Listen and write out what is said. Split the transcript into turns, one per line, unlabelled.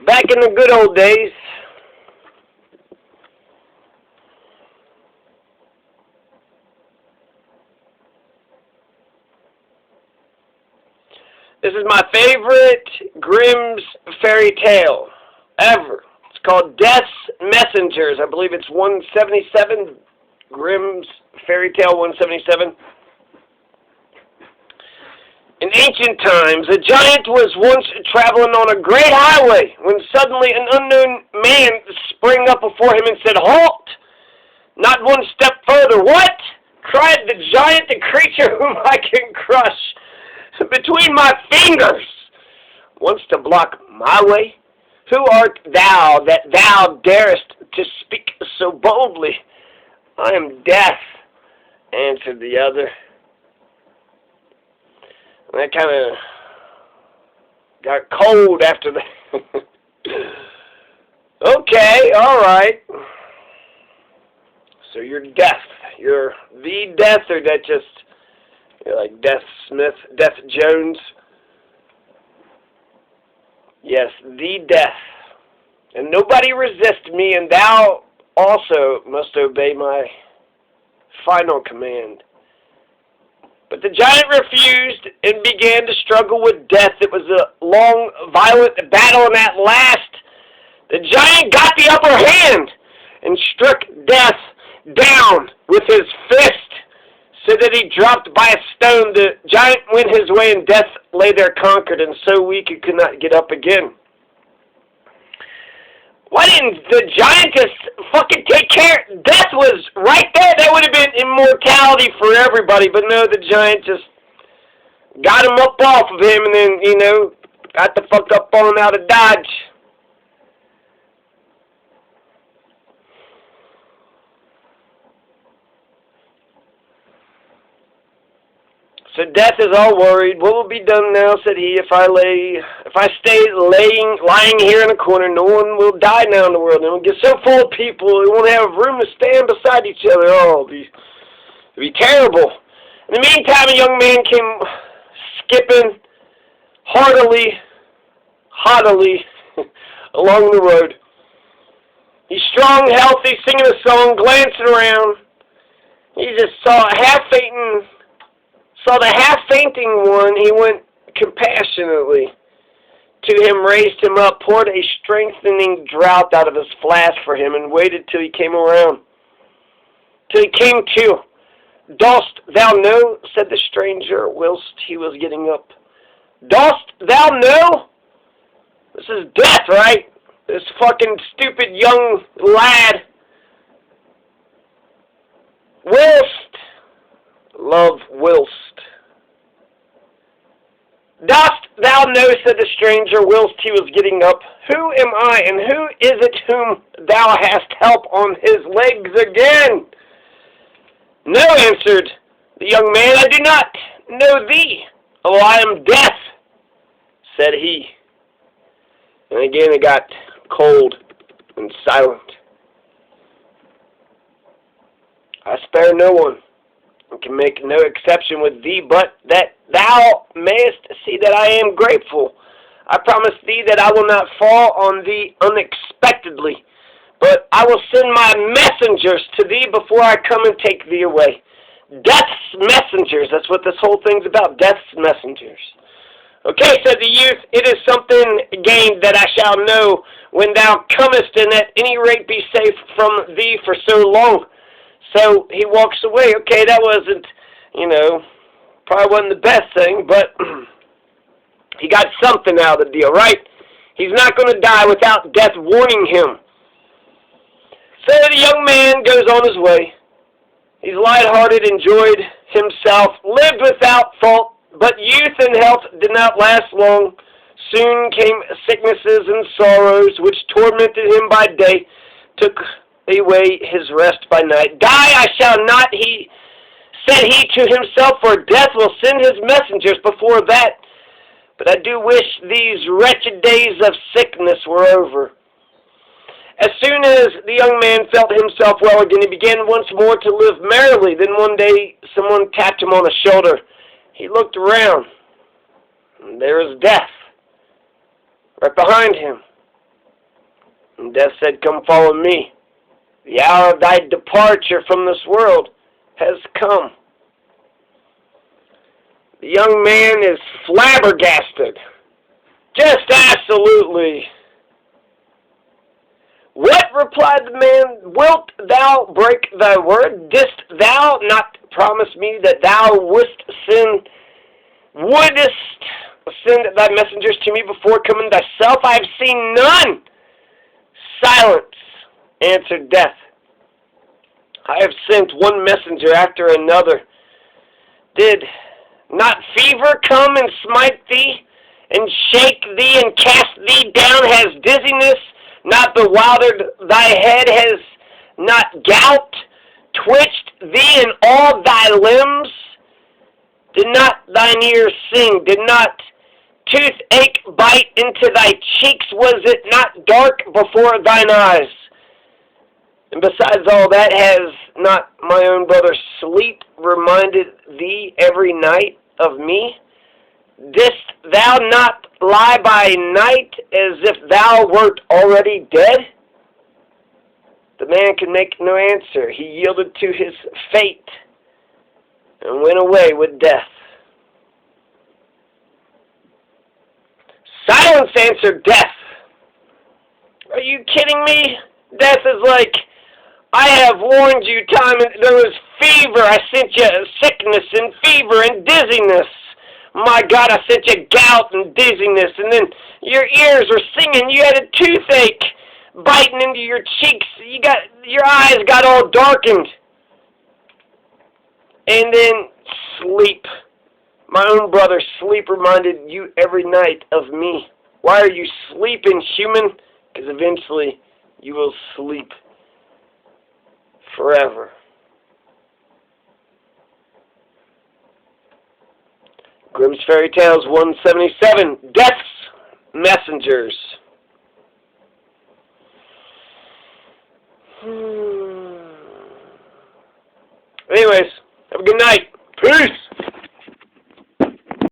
Back in the good old days, this is my favorite Grimm's fairy tale ever. It's called Death's Messengers. I believe it's 177, Grimm's fairy tale 177. In ancient times, a giant was once traveling on a great highway when suddenly an unknown man sprang up before him and said, "Halt! Not one step further." "What?" cried the giant, "the creature whom I can crush between my fingers wants to block my way? Who art thou that thou darest to speak so boldly?" "I am Death," answered the other. That kind of got cold after that. Okay, all right. So you're Death. You're the Death, or that just, you're like Death Smith, Death Jones? Yes, the Death. And nobody resist me, and thou also must obey my final command. But the giant refused and began to struggle with Death. It was a long, violent battle, and at last the giant got the upper hand and struck Death down with his fist so that he dropped by a stone. The giant went his way, and Death lay there conquered and so weak he could not get up again. Why didn't the giant just fucking take care? Death was right there. That would have been immortality for everybody. But no, the giant just got him up off of him and then, got the fuck up on out of Dodge. So Death is all worried. "What will be done now," said he, if I stay lying here in a corner? No one will die now in the world. It will get so full of people, we won't have room to stand beside each other. Oh, it'll be terrible. In the meantime, a young man came skipping haughtily along the road. He's strong, healthy, singing a song, glancing around. He just saw the half-fainting one. He went compassionately to him, raised him up, poured a strengthening draught out of his flask for him, and waited till he came around, till he came to. "Dost thou know?" said the stranger, whilst he was getting up. "Dost thou know? This is Death, right? This fucking stupid young lad. Whilst. "Dost thou know," said the stranger, whilst he was getting up, "who am I, and who is it whom thou hast help on his legs again?" "No," answered the young man, "I do not know thee." "Oh, I am Death," said he. And again it got cold and silent. "I spare no one, and can make no exception with thee, but that thou mayest see that I am grateful. I promise thee that I will not fall on thee unexpectedly, but I will send my messengers to thee before I come and take thee away." Death's messengers, that's what this whole thing's about, Death's messengers. "Okay," said the youth, "it is something gained that I shall know when thou comest, and at any rate be safe from thee for so long." So he walks away. Okay, that wasn't, probably wasn't the best thing, but he got something out of the deal, right? He's not going to die without Death warning him. So the young man goes on his way. He's lighthearted, enjoyed himself, lived without fault, but youth and health did not last long. Soon came sicknesses and sorrows, which tormented him by day, took away his rest by night. "Die I shall not," said he to himself, "for Death will send his messengers before that. But I do wish these wretched days of sickness were over." As soon as the young man felt himself well again, he began once more to live merrily. Then one day someone tapped him on the shoulder. He looked around, and there was Death right behind him. And death said, come follow me. The hour of thy departure from this world has come. The young man is flabbergasted. Just absolutely. What, replied the man, wilt thou break thy word? Didst thou not promise me that thou wouldst send thy messengers to me before coming thyself? I have seen none. Silence, answered death. I have sent one messenger after another. Did not fever come and smite thee, and shake thee, and cast thee down? Has dizziness not bewildered thy head? Has not gout twitched thee in all thy limbs? Did not thine ears sing? Did not toothache bite into thy cheeks? Was it not dark before thine eyes? And besides all that, has not my own brother sleep reminded thee every night of me? Didst thou not lie by night as if thou wert already dead? The man could make no answer. He yielded to his fate and went away with death. Silence, answered death. Are you kidding me? Death is like, I have warned you time and there was fever. I sent you sickness and fever and dizziness. My God, I sent you gout and dizziness, and then your ears were singing. You had a toothache biting into your cheeks. Your eyes got all darkened. And then sleep. My own brother, sleep reminded you every night of me. Why are you sleeping, human? Because eventually you will sleep forever. Grimm's Fairy Tales 177, Death's Messengers. Anyways, have a good night.